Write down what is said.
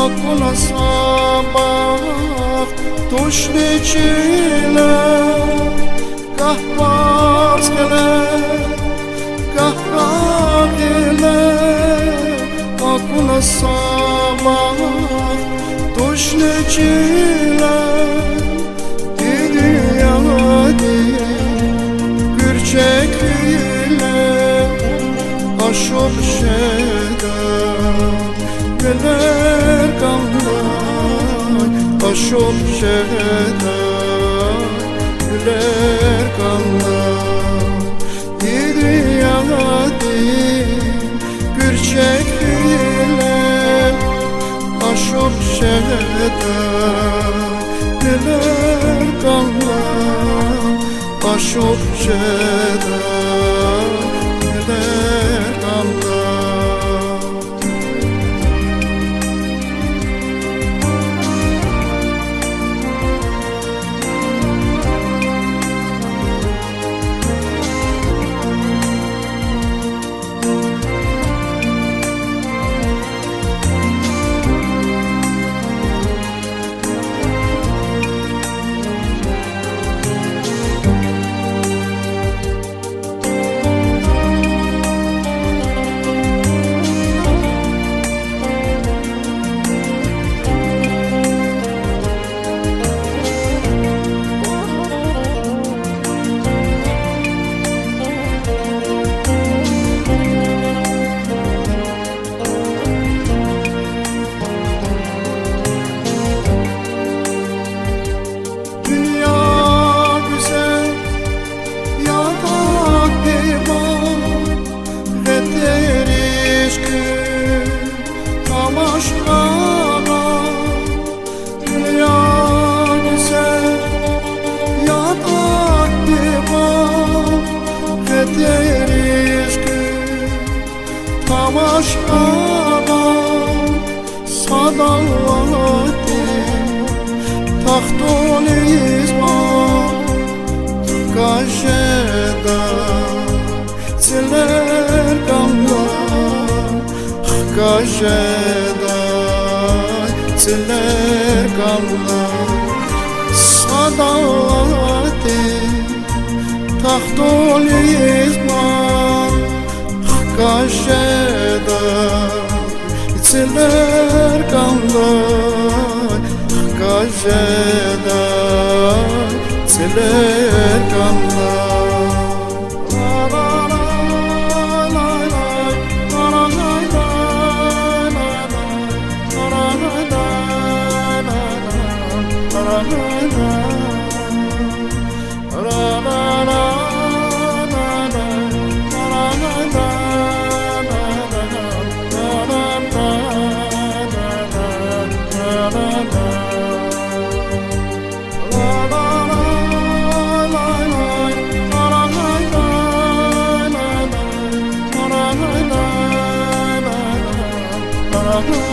Akula sabah tuşli çile kahvaz gele kahvaz gele Akula sabah tuşli çile Dünya gürçek ile aşıp şeder Güler kanlar aşıp şeder Güler kanlar Yedi yağdı gürçek ile aşıp şeder Güler kanlar aşıp şeder Güler kanlar Tamaşada sadalati tahtun izman Kajeda Siler kanlar Kajeda Siler kanlar Sadalati tahtun izman Kajeda İçiler kanlar Kajeda İçiler kanlar Oh